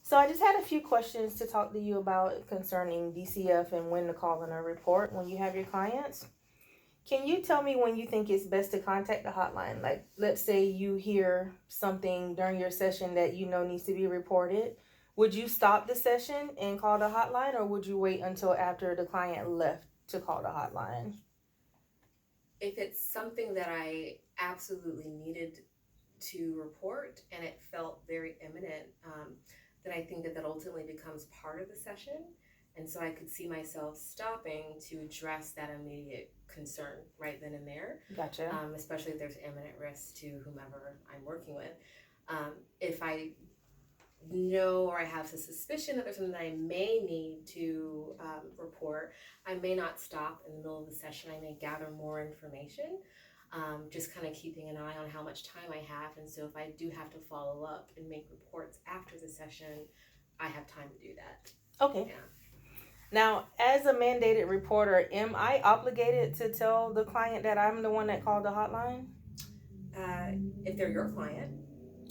So I just had a few questions to talk to you about concerning DCF and when to call in a report when you have your clients. Can you tell me when you think it's best to contact the hotline? Like, let's say you hear something during your session that you know needs to be reported. Would you stop the session and call the hotline, or would you wait until after the client left to call the hotline? If it's something that I absolutely needed to report and it felt very imminent, then I think that ultimately becomes part of the session. And so I could see myself stopping to address that immediate concern right then and there, Gotcha. especially if there's imminent risk to whomever I'm working with. If I know or I have a suspicion that there's something that I may need to report, I may not stop in the middle of the session. I may gather more information, just kind of keeping an eye on how much time I have. And so if I do have to follow up and make reports after the session, I have time to do that. Okay. Yeah. Now, as a mandated reporter, am I obligated to tell the client that I'm the one that called the hotline? If they're your client.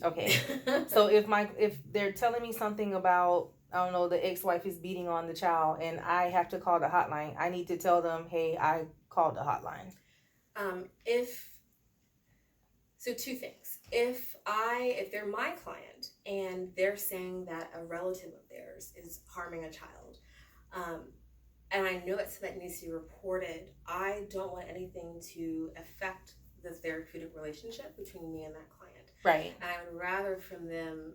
Okay. So if they're telling me something about, I don't know, the ex-wife is beating on the child and I have to call the hotline, I need to tell them, hey, I called the hotline. So two things. If they're my client and they're saying that a relative of theirs is harming a child, and I know it's something that needs to be reported, I don't want anything to affect the therapeutic relationship between me and that client. Right. And I would rather from them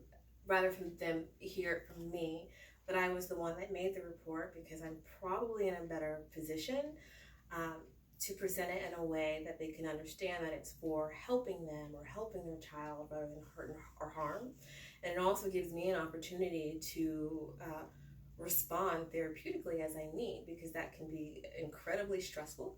hear it from me that I was the one that made the report, because I'm probably in a better position um, to present it in a way that they can understand that it's for helping them or helping their child rather than hurt or harm. And it also gives me an opportunity to respond therapeutically as I need, because that can be incredibly stressful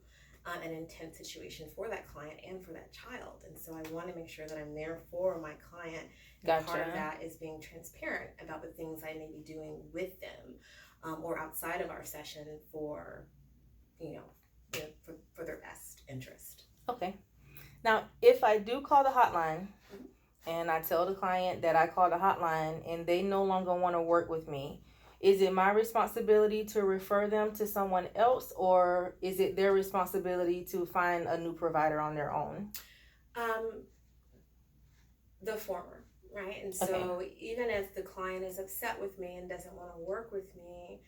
and intense situation for that client and for that child. And so I want to make sure that I'm there for my client. And Gotcha. part of that is being transparent about the things I may be doing with them or outside of our session for, for their best interest. Okay. Now, if I do call the hotline and I tell the client that I called the hotline and they no longer want to work with me, is it my responsibility to refer them to someone else, or is it their responsibility to find a new provider on their own? The former, right? And so even if the client is upset with me and doesn't want to work with me,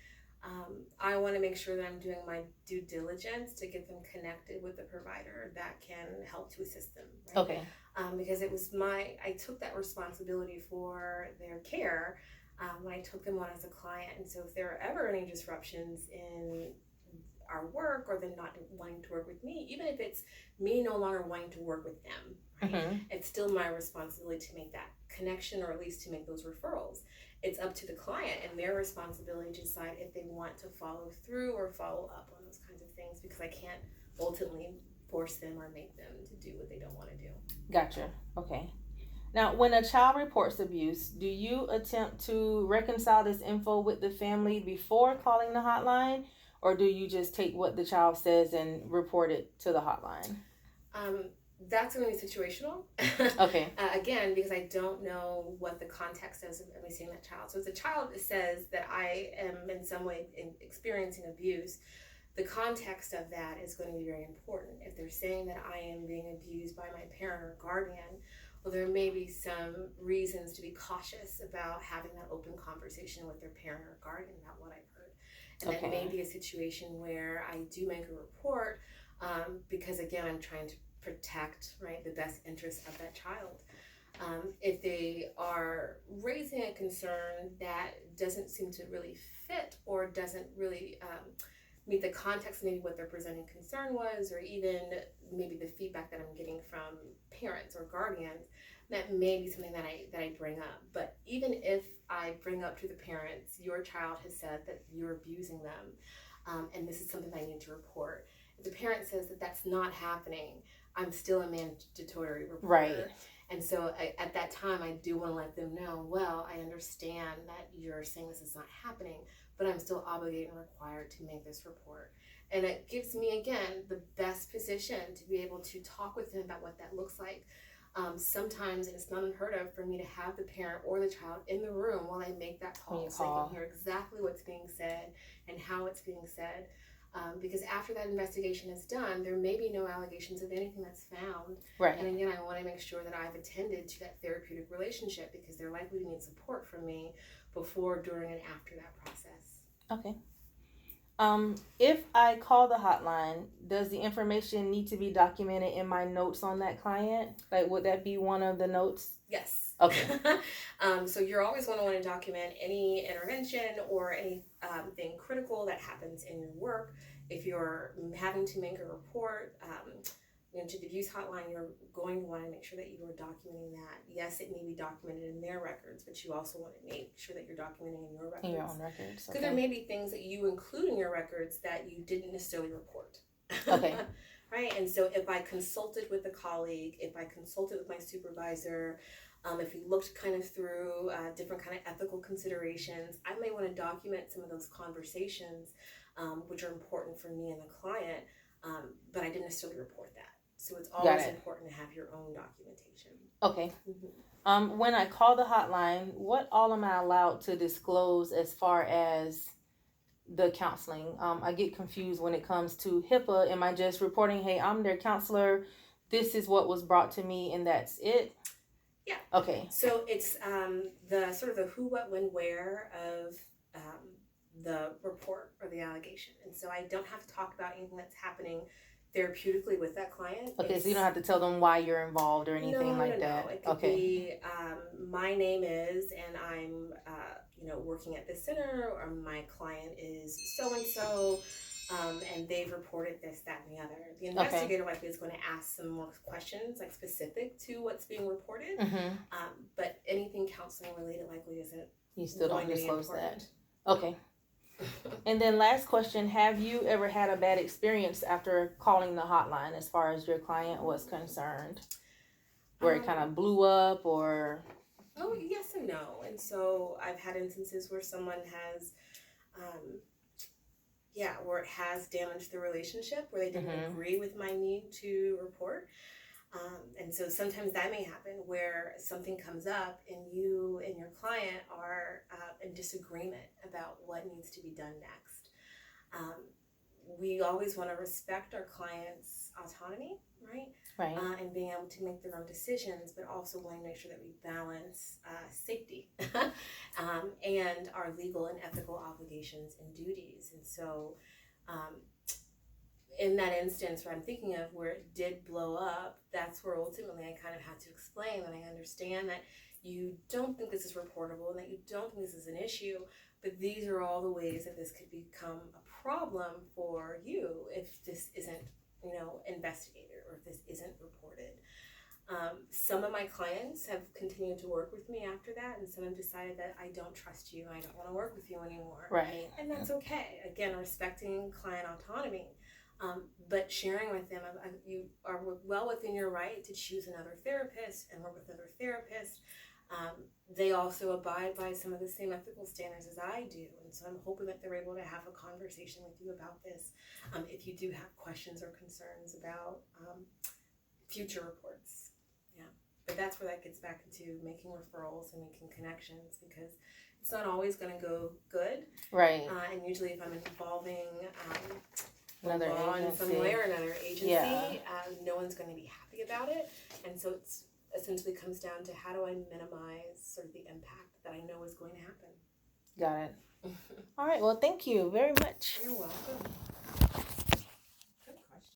I want to make sure that I'm doing my due diligence to get them connected with the provider that can help to assist them. Right? Okay. Because I took that responsibility for their care when I took them on as a client. And so if there are ever any disruptions in our work or them not wanting to work with me, even if it's me no longer wanting to work with them, right? It's still my responsibility to make that connection, or at least to make those referrals. It's up to the client and their responsibility to decide if they want to follow through or follow up on those kinds of things, because I can't ultimately force them or make them to do what they don't want to do. Gotcha. Okay. Now, when a child reports abuse, do you attempt to reconcile this info with the family before calling the hotline, or do you just take what the child says and report it to the hotline? That's going to be situational. Okay. Again, because I don't know what the context is of me seeing that child. So if the child says that I am in some way experiencing abuse, the context of that is going to be very important. If they're saying that I am being abused by my parent or guardian, well, there may be some reasons to be cautious about having that open conversation with their parent or guardian about what I've heard. And that may be a situation where I do make a report because, again, I'm trying to protect, right, the best interest of that child. If they are raising a concern that doesn't seem to really fit or doesn't really meet the context, maybe what their presenting concern was, or even maybe the feedback that I'm getting from parents or guardians, that may be something that I bring up. But even if I bring up to the parents, your child has said that you're abusing them, and this is something I need to report. If the parent says that that's not happening, I'm still a mandatory reporter. Right. And so at that time, I do want to let them know, well, I understand that you're saying this is not happening, but I'm still obligated and required to make this report. And it gives me, again, the best position to be able to talk with them about what that looks like. Sometimes it's not unheard of for me to have the parent or the child in the room while I make that call, so I can hear exactly what's being said and how it's being said. Because after that investigation is done, there may be no allegations of anything that's found. Right. And again, I want to make sure that I've attended to that therapeutic relationship, because they're likely to need support from me before, during, and after that process. Okay. If I call the hotline, does the information need to be documented in my notes on that client? Like, would that be one of the notes? Yes. Okay. So you're always going to want to document any intervention or any thing critical that happens in your work. If you're having to make a report to the abuse hotline, you're going to want to make sure that you are documenting that. Yes, it may be documented in their records, but you also want to make sure that you're documenting in your records. In your own records. Because there may be things that you include in your records that you didn't necessarily report. Okay. Right? And so if I consulted with a colleague, if I consulted with my supervisor, if we looked kind of through different kind of ethical considerations, I may want to document some of those conversations, which are important for me and the client, but I didn't necessarily report that. So it's always important to have your own documentation. Okay. Mm-hmm. When I call the hotline, what all am I allowed to disclose as far as the counseling? I get confused when it comes to HIPAA. Am I just reporting, hey, I'm their counselor, this is what was brought to me, and that's it? Yeah. Okay. So it's the sort of the who, what, when, where of the report or the allegation. And so I don't have to talk about anything that's happening therapeutically with that client. Okay, so you don't have to tell them why you're involved or anything like that. No. It could be my name is, and I'm working at this center, or my client is so and so, and they've reported this, that, and the other. The investigator likely is going to ask some more questions, like specific to what's being reported. Mm-hmm. But anything counseling related likely isn't. You still don't disclose that. Okay. And then last question, have you ever had a bad experience after calling the hotline as far as your client was concerned? Where it kind of blew up or... Oh, yes and no. And so I've had instances where someone has, where it has damaged the relationship, where they didn't agree with my need to report. And so sometimes that may happen where something comes up and you and your client are in disagreement about what needs to be done next. We always want to respect our clients' autonomy, right? Right. And being able to make their own decisions, but also wanting to make sure that we balance safety and our legal and ethical obligations and duties. And so in that instance where I'm thinking of where it did blow up, that's where ultimately I kind of had to explain that I understand that you don't think this is reportable and that you don't think this is an issue, but these are all the ways that this could become a problem for you if this isn't, investigated or if this isn't reported. Some of my clients have continued to work with me after that, and some have decided that I don't trust you, I don't want to work with you anymore. Right. And that's okay. Again, respecting client autonomy. But sharing with them, you are well within your right to choose another therapist and work with other therapists. They also abide by some of the same ethical standards as I do. And so I'm hoping that they're able to have a conversation with you about this if you do have questions or concerns about future reports. Yeah. But that's where that gets back into making referrals and making connections, because it's not always going to go good. Right. And usually if I'm involving another law in some way or another agency, no one's going to be happy about it. And so it's essentially comes down to how do I minimize sort of the impact that I know is going to happen. Got it. All right. Well, thank you very much. You're welcome.